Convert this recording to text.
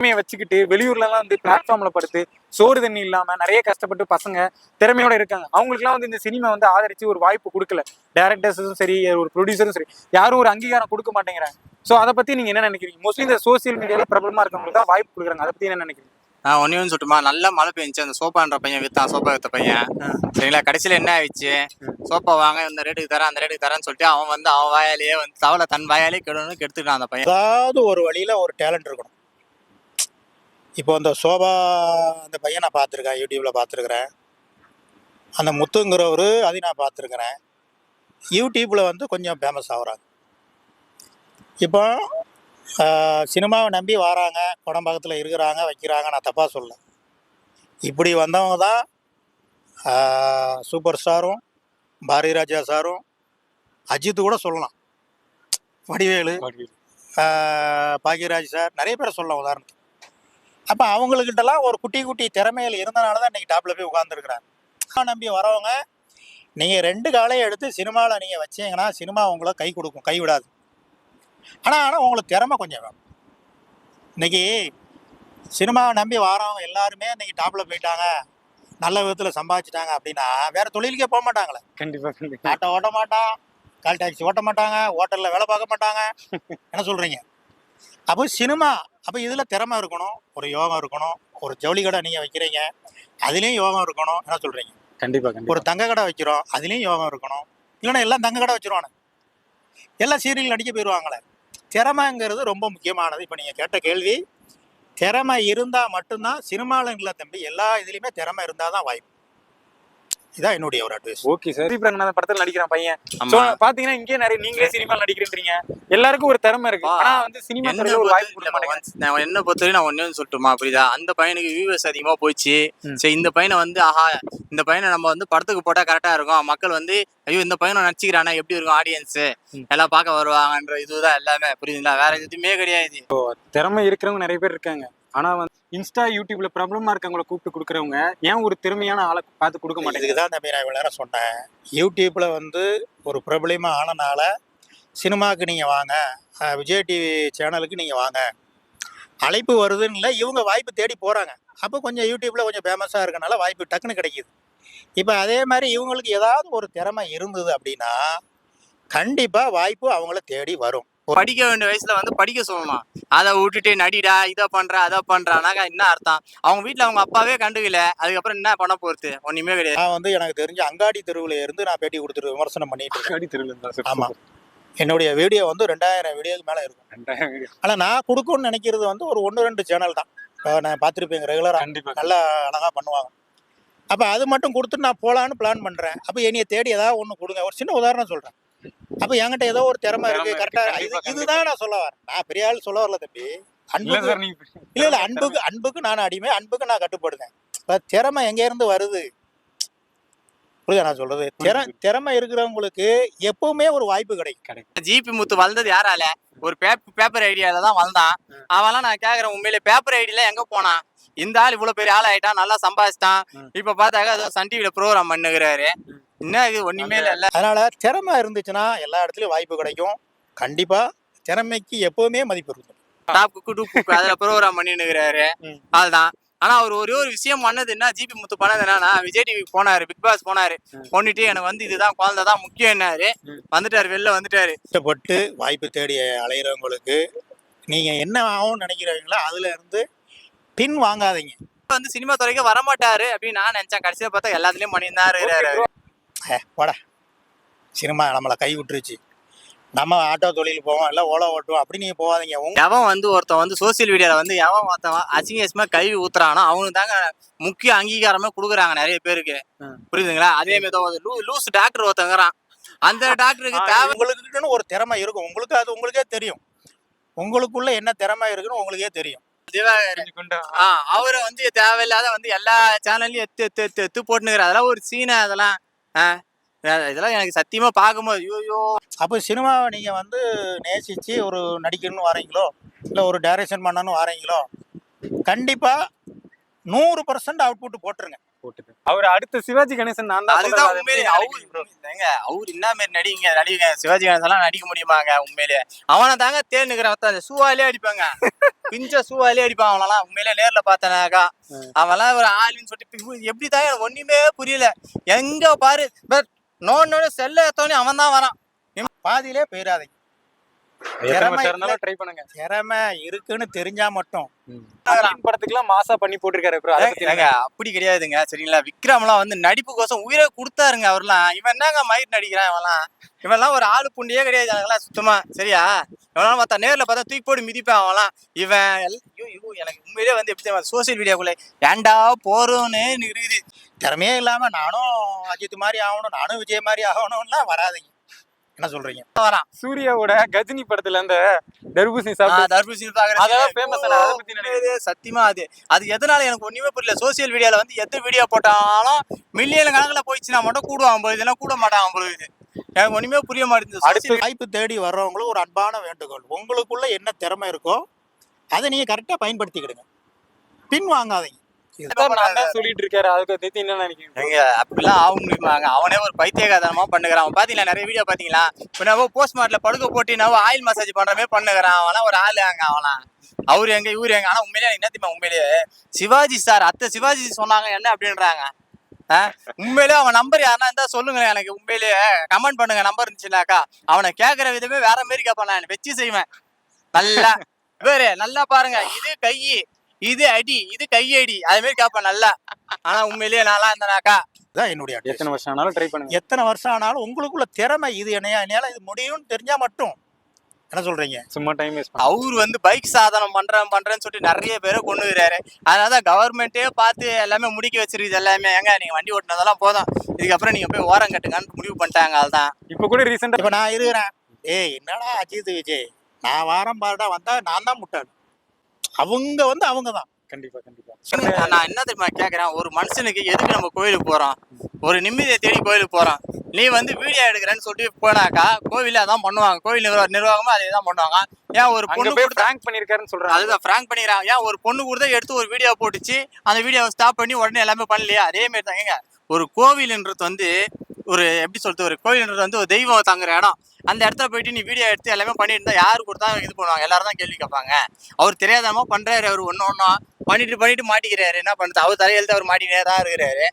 வச்சுக்கிட்டு வெளியூர்லலாம் வந்து பிளாட்ஃபார்ம்ல படுத்து சோறு தண்ணி இல்லாம நிறைய கஷ்டப்பட்டு பசங்க திறமையோட இருக்காங்க. அவங்களுக்குலாம் வந்து இந்த சினிமா வந்து ஆதரிச்சு ஒரு வாய்ப்பு கொடுக்கல. டைரக்டர்ஸும் சரி, ஒரு ப்ரொடியூசரும் சரி, யாரும் ஒரு அங்கீகாரம் கொடுக்க மாட்டேங்கிறாங்க. ஸோ அதை பத்தி நீங்க என்ன நினைக்கிறீங்க? மோஸ்ட்லி இந்த சோசியல் மீடியால பிரபலமா இருக்கவங்களுக்கு தான் வாய்ப்பு கொடுக்குறாங்க. அதை பத்தி என்ன நினைக்கிறீங்க? ஒன்னே ஒன்று சொல்லிட்டுமா, நல்லா மழை பெஞ்சிச்சு. அந்த சோப்பான்ற பையன் வித்தான், சோப்பா வித்த பையன். சரிங்களா, கடைசியில் என்ன ஆயிடுச்சு, சோப்பா வாங்க இந்த ரேட்டுக்கு தரேன் அந்த ரேட்டுக்கு தரேன்னு சொல்லிட்டு அவன் வந்து அவன் வாயாலேயே வந்து தவளை தன் வாயாலே கெடுத்துட்டான் அந்த பையன். ஏதாவது ஒரு வழியில் ஒரு டேலண்ட் இருக்கணும். இப்போ அந்த சோபா அந்த பையன் நான் பார்த்துருக்கேன், யூடியூப்பில் பார்த்துருக்குறேன். அந்த முத்துங்கிறவர் அதையும் நான் பார்த்துருக்குறேன். யூடியூப்பில் வந்து கொஞ்சம் ஃபேமஸ் ஆகுறாங்க. இப்போ சினிமாவை நம்பி வராங்க, குடம்பகத்தில் இருக்கிறாங்க, வைக்கிறாங்க. நான் தப்பாக சொல்ல. இப்படி வந்தவங்க தான் சூப்பர் ஸ்டாரும், பாரதிராஜா சாரும், அஜித்து கூட சொல்லலாம், வடிவேலு, பாக்யராஜ் சார், நிறைய பேரை சொல்லலாம் உதாரணத்துக்கு. அப்போ அவங்கக்கிட்டலாம் ஒரு குட்டி குட்டி திறமைகள் இருந்தனால தான் இன்றைக்கி டாப்பில் போய் உட்காந்துருக்குறாங்க. நம்பி வரவங்க நீங்கள் 2 காலையும் எடுத்து சினிமாவில் நீங்கள் வச்சிங்கன்னா சினிமா உங்களை கை கொடுக்கும், கை விடாது. ஆனால் உங்களுக்கு திறமை கொஞ்சம் வேணும். இன்றைக்கி சினிமாவை நம்பி வரவங்க எல்லாருமே இன்றைக்கி டாப்பில் போயிட்டாங்க, நல்ல விதத்தில் சம்பாதிச்சிட்டாங்க அப்படின்னா வேறு தொழிலுக்கே போக மாட்டாங்களே. கண்டிப்பாக ஆட்டோ ஓட்ட மாட்டான், கால் டாக்ஸி ஓட்ட மாட்டாங்க, ஹோட்டலில் வேலை பார்க்க மாட்டாங்க. என்ன சொல்கிறீங்க? அப்போ சினிமா, அப்போ இதில் திறமை இருக்கணும், ஒரு யோகம் இருக்கணும். ஒரு ஜவுளி கடை நீங்கள் வைக்கிறீங்க, அதுலேயும் யோகம் இருக்கணும். என்ன சொல்கிறீங்க? கண்டிப்பாக. ஒரு தங்க கடை வைக்கிறோம், அதுலேயும் யோகம் இருக்கணும். இல்லைன்னா எல்லாம் தங்க கடை வச்சுருவானு, எல்லாம் சீரியல் நடிக்க போயிடுவாங்களே. திறமைங்கிறது ரொம்ப முக்கியமானது. இப்போ நீங்கள் கேட்ட கேள்வி, திறமை இருந்தால் மட்டும்தான் சினிமாவில் இல்லை தம்பி, எல்லா இதுலேயுமே திறமை இருந்தால் தான் வாய்ப்பு. இதான் என்னுடைய ஒரு அட்வைஸ். Okay sir. பிரங்கநாதன் படத்துல நடிக்கிறான் பையன். பாத்தீங்கன்னா இங்கே நிறைய நீங்களே சினிமாவில் நடிக்கிறீங்க, எல்லாருக்கும் ஒரு திறமை இருக்கு. ஆனா வந்து சினிமா துறையில ஒரு வாய்ப்பு கொடுக்க மாட்டேங்க. நான் என்ன பொறுத்தவரை நான் ஒன்னே சொல்லட்டுமா, புரியுதா? அந்த பையனுக்கு வியூவர்ஸ் அதிகமா போயிடுச்சு. சரி, இந்த பையனை வந்து ஆஹா, இந்த பையனை நம்ம வந்து படத்துக்கு போட்டா கரெக்டா இருக்கும், மக்கள் வந்து ஐயோ இந்த பையனை நடிச்சுக்கிறானா எப்படி இருக்கும், ஆடியன்ஸ் எல்லாம் பார்க்க வருவாங்கன்ற இதுதான் எல்லாமே, புரியுதுங்களா? வேற எதுவுமே கிடையாது. திறமை இருக்கிறவங்க நிறைய பேர் இருக்காங்க. ஆனா வந்து இன்ஸ்டா யூடியூப்ல பிரபலமா இருக்கவங்களை கூப்பிட்டு கொடுக்குறவங்க ஏன் ஒரு திறமையான ஆளை பார்த்து கொடுக்க மாட்டேங்குது? இதுதான் தம்பி நான் இவ்வளோ நேரம் சொன்னேன். யூடியூப்ல வந்து ஒரு பிரபலமாக ஆனனால சினிமாவுக்கு நீங்கள் வாங்க, விஜய் டிவி சேனலுக்கு நீங்கள் வாங்க, அழைப்பு வருதுன்னு இல்லை, இவங்க வாய்ப்பு தேடி போகிறாங்க. அப்போ கொஞ்சம் யூடியூப்ல கொஞ்சம் ஃபேமஸாக இருக்கனால வாய்ப்பு டக்குன்னு கிடைக்கிது. இப்போ அதே மாதிரி இவங்களுக்கு ஏதாவது ஒரு திறமை இருந்தது அப்படின்னா கண்டிப்பாக வாய்ப்பு அவங்கள தேடி வரும். படிக்க வேண்டிய வயசுல வந்து படிக்க சொல்லணும். அதை விட்டுட்டு நடிடா, இதை பண்ற அதை பண்றானாக்கா என்ன அர்த்தம்? அவங்க வீட்டுல அவங்க அப்பாவே கண்டுக்கல, அதுக்கப்புறம் என்ன பண்ண போறது? ஒண்ணுமே கிடையாது. நான் வந்து எனக்கு தெரிஞ்ச அங்காடி தெருவில் இருந்து நான் பேட்டி கொடுத்துட்டு விமர்சனம் பண்ணிட்டு அங்காடி தெருவில். ஆமாம், என்னுடைய வீடியோ வந்து 2000 வீடியோக்கு மேலே இருக்கும். 2000 வீடியோ. ஆனால் நான் கொடுக்கணும்னு நினைக்கிறது வந்து ஒரு 1-2 சேனல் தான். நான் பார்த்துருப்பேங்க, ரெகுலராக நல்லா அழகாக பண்ணுவாங்க. அப்போ அது மட்டும் கொடுத்துட்டு நான் போகலான்னு பிளான் பண்ணுறேன். அப்போ என்னைய தேடி ஏதாவது ஒன்று கொடுங்க. ஒரு சின்ன உதாரணம் சொல்கிறேன். அப்போ என்கிட்ட ஏதோ ஒரு திறமை இருக்கு, கரெக்டாக இதுதான் நான் சொல்ல வரேன். நான் பெரிய ஆள் சொல்ல வரல தம்பி. அன்புக்கு இல்லை அன்புக்கு நான் அடிமை, அன்புக்கு நான் கட்டுப்படுதேன். இப்போ திறமை எங்கேருந்து வருது? புரியுதா நான் சொல்றது? திறமை இருக்கிறவங்களுக்கு எப்பவுமே ஒரு வாய்ப்பு கிடைக்கும். ஜிபி முத்து வளர்ந்தது யாரால? ஒரு பேப்பர் ஐடியால தான் வளர்ந்தான். அவெல்லாம் நான் கேக்குறேன், உண்மையிலே பேப்பர் ஐடியில எங்க போனான்? இந்த ஆள் இவ்வளவு பெரிய ஆள் ஆயிட்டான், நல்லா சம்பாதிச்சிட்டான். இப்ப பார்த்தாக்க சன் டிவில ப்ரோக்ராம் பண்ணுகிறாரு. என்ன இது ஒண்ணுமே இல்ல. அதனால திறமை இருந்துச்சுன்னா எல்லா இடத்துலயும் வாய்ப்பு கிடைக்கும். கண்டிப்பா திறமைக்கு எப்பவுமே மதிப்பு இருக்கும். அதுல ப்ரோக்ராம் பண்ணிருக்கிறாரு, அதுதான். ஆனா அவர் ஒரே ஒரு விஷயம் பண்ணது என்ன, ஜிபி முத்து பண்ணது என்னன்னா, விஜய் டிவி போனாரு, பிக் பாஸ் போனாரு, போனிட்டு எனக்கு வந்து இதுதான் குழந்தை தான் முக்கியம் என்னாரு, வந்துட்டாரு, வெளில வந்துட்டாரு. கஷ்டப்பட்டு வாய்ப்பு தேடி அலையிறவங்களுக்கு நீங்க என்ன ஆகும்னு நினைக்கிறீங்களோ அதுல இருந்து பின் வாங்காதீங்க. வந்து சினிமா துறைக்கு வரமாட்டாரு அப்படின்னு நான் நினைச்சேன். கடைசியா பார்த்தா எல்லாத்துலயும் பண்ணியிருந்தாரு. போட, சினிமா நம்மளை கை விட்டுருச்சு, நம்ம ஆட்டோ தொழில் போவோம், இல்லை ஓலா ஓட்டுவோம், அப்படி நீங்க போவாதீங்க. எவன் வந்து ஒருத்தன் வந்து சோசியல் மீடியால வந்து எவன் ஒருத்தவன் அசிங்கமா கழுவி ஊத்துறானோ அவனுக்கு தாங்க முக்கிய அங்கீகாரமே கொடுக்குறாங்க நிறைய பேருக்கு, புரியுதுங்களா? அதே மாதிரி லூஸ் டாக்டர் ஒருத்தங்கிறான், அந்த டாக்டருக்கு தேவை. உங்களுக்குன்னு ஒரு திறமை இருக்கும், உங்களுக்கு அது உங்களுக்கே தெரியும். உங்களுக்குள்ள என்ன திறமை இருக்குன்னு உங்களுக்கே தெரியும். அவரை வந்து தேவையில்லாத வந்து எல்லா சேனல்லையும் எத்து போட்டுனுங்கிற அதெல்லாம் ஒரு சீனை, அதெல்லாம் இதெல்லாம் எனக்கு சத்தியமா பார்க்கும்போது ஐயோ. அப்போ சினிமாவை நீங்க வந்து நேசிச்சு ஒரு நடிக்கணும்னு வரீங்களோ, இல்லை ஒரு டைரக்ஷன் பண்ணணும்னு வரீங்களோ, கண்டிப்பா 100% அவுட்புட் போட்டுருங்க. போட்டுது அவர் அடுத்த சிவாஜி கணேசன் நான் தான் அதுதான் சொல்றேன். உண்மையிலே அது அவரு ஏங்க அவர் என்ன மாதிரி நடிகை சிவாஜி கணேசன் எல்லாம் நடிக்க முடியுமாங்க உண்மையிலே அவனை தாங்க தேர்னுக்கிறவன் அந்த ஷூவாலே அடிப்பாங்க பிஞ்ச ஷூவாலே அடிப்பான் அவனெல்லாம் உண்மையிலே நேர்ல பார்த்தனாக்கா அவன்லாம் ஒரு ஆளுன்னு சொல்லிட்டு எப்படி தாங்க எனக்கு ஒண்ணுமே புரியல எங்க பாரு நோன்னு செல்ல ஏத்தோனே அவன் தான் வரான் பாதியிலே போயிடாதீங்க. எத்தனை வருஷம் இருந்தாலும் ட்ரை பண்ணுங்க. திறமை இருக்குன்னு தெரிஞ்சா மட்டும் அமீன் படத்துக்குலாம் மாசா பண்ணி போட்டிருக்காரு bro. அதை பத்தி ஏங்க அப்படி கிடையாதுங்க சரிங்களா விக்ரம்லாம் வந்து நடிப்புக்கோசம் உயிரை கொடுத்தாருங்க அவர்லாம் இவன் என்னங்க மயிர் நடிக்கிறான் இவன்லாம் ஒரு ஆளு புண்டியே கிடையாது எனக்குலாம் சுத்தமா சரியா இவனாலும் பார்த்தா நேர்ல பார்த்தா தூக்கி போட்டு மிதிப்பான் அவன்லாம் இவன் ஐயோ எனக்கு உண்மையிலே வந்து எப்படி சோசியல் மீடியாக்குள்ள ஏன்டா போறோன்னு இருக்குது. திறமையே இல்லாம நானும் அஜித் மாதிரி ஆகணும் நானும் விஜய் மாதிரி ஆகணும்லாம் வராதீங்க. என்ன சொல்றீங்க? வரான் சூர்யாவோட கஜினி படத்துல அந்த தர்பூசணி சாப்பிட்டு தர்பூசணி அதான் ஃபேமஸ். அதை பத்தி நினைக்கிறேன். சத்தியமா அது எதனால எனக்கு ஒண்ணுமே புரியல. சோசியல் மீடியால வந்து எந்த வீடியோ போட்டாலும் மில்லியன் கணக்குல போயிடுச்சுன்னா மட்டும் கூடுவான் போது இதெல்லாம் கூட மாட்டான் போது எனக்கு ஒண்ணுமே புரிய மாட்டேங்குது. அடுத்து வாய்ப்பு தேடி வர்றவங்களுக்கு ஒரு அன்பான வேண்டுகோள், உங்களுக்குள்ள என்ன திறமை இருக்கோ அதை நீங்க கரெக்டா பயன்படுத்திக்கிடுங்க, பின் வாங்காதீங்க. நான் தான் சொல்லிட்டு இருக்காரு. அதுக்கு பத்தி என்ன நினைக்கிறீங்க? எங்க அப்படிலாம் ஆக முடியுமாங்க? அவனே ஒரு பைத்தியகாரமா பண்ணுகிறான். அவன் பாத்தீங்களா நிறைய வீடியோ பாத்தீங்களா இப்போ போஸ்ட் மார்ட்ல படுக்க போட்டு நான் ஆயில் மசாஜ் பண்ற மாதிரி பண்ணுகிறான். அவனா ஒரு ஆளு அங்க அவனா அவரு எங்க இவரு எங்க. ஆனா உண்மையிலேயே என்ன தெரியுமா உண்மையிலேயே சிவாஜி சார் அத்தை சிவாஜி சொன்னாங்க என்ன அப்படின்றாங்க. உண்மையிலே அவன் நம்பர் யாருன்னா இருந்தா சொல்லுங்க எனக்கு உண்மையிலேயே கமெண்ட் பண்ணுங்க. நம்பர் இருந்துச்சுனாக்கா அவனை கேட்கற விதமே வேற மாதிரி கேட்பான். நான் வச்சு செய்வேன் நல்லா வேறு நல்லா பாருங்க. இது கை இது அடி இது கையடி அது மாதிரி கேட்பேன் நல்லா. ஆனா உண்மையிலேயே நல்லா இருந்தனாக்கா இதான் என்னுடைய advice. எத்தனை வருஷம் ஆனாலும் ட்ரை பண்ணுங்க. எத்தனை வருஷம் ஆனாலும் உங்களுக்குள்ள திறமை இது என்னால இது முடியும்னு தெரிஞ்சா மட்டும். என்ன சொல்றீங்க? சும்மா டைம் வேஸ்ட். அவரு வந்து பைக் சாதனம் பண்றேன்னு சொல்லிட்டு நிறைய பேரை கொண்டு வர்றாரு. அதனாலதான் கவர்மெண்டே பார்த்து எல்லாமே முடிக்க வச்சிருக்குது எல்லாமே. ஏங்க நீங்க வண்டி ஓட்டினதெல்லாம் போதும், இதுக்கப்புறம் நீங்க போய் ஓரம் கட்டுங்கன்னு முடிவு பண்ணிட்டாங்க. அதுதான் இப்ப கூட ரீசெண்டா இப்ப நான் இருக்கிறேன். என்னடா அஜித் விஜய் நான் வாரம் பாருடா வந்தா நான் தான் முட்டாள், அவங்க வந்து அவங்கதான். கண்டிப்பா கண்டிப்பா. நான் என்ன தெரியுமா கேக்குறேன், ஒரு மனுஷனுக்கு எதுக்கு நம்ம கோயிலுக்கு போறோம்? ஒரு நிம்மதியை தேடி கோயிலுக்கு போறோம். நீ வந்து வீடியோ எடுக்கிறேன்னு சொல்லிட்டு போனாக்கா கோவில அதான் பண்ணுவாங்க. கோவில் நிர்வாகமும் அதே தான் பண்ணுவாங்க. ஏன் ஒரு பொண்ணு போய் பிராங்க் பண்ணிருக்காருன்னு சொல்றாங்க. அதுதான் பிராங்க் பண்ணிக்கிறாங்க. ஏன் ஒரு பொண்ணு கூட எடுத்து ஒரு வீடியோ போட்டுச்சு, அந்த வீடியோவை ஸ்டாப் பண்ணி உடனே எல்லாமே பண்ணலையா? அதே மாதிரி தாங்க ஒரு கோவில்ன்றது வந்து ஒரு எப்படி சொல்றது, ஒரு கோவில்ன்றது வந்து ஒரு தெய்வம் தங்குற இடம். அந்த இடத்துல போயிட்டு நீ வீடியோ எடுத்து எல்லாமே பண்ணிட்டு இருந்தா யாரு கொடுத்தா இது பண்ணுவாங்க? எல்லாரும் தான் கேள்வி கேட்பாங்க. அவர் தெரியாதமா பண்றாரு. அவர் ஒன்னும் பண்ணிட்டு மாட்டிக்கிறாரு. என்ன பண்றது? அவர் தலையெழுத்து அவர் மாட்டிக்கிட்டே தான் இருக்கிறாரு.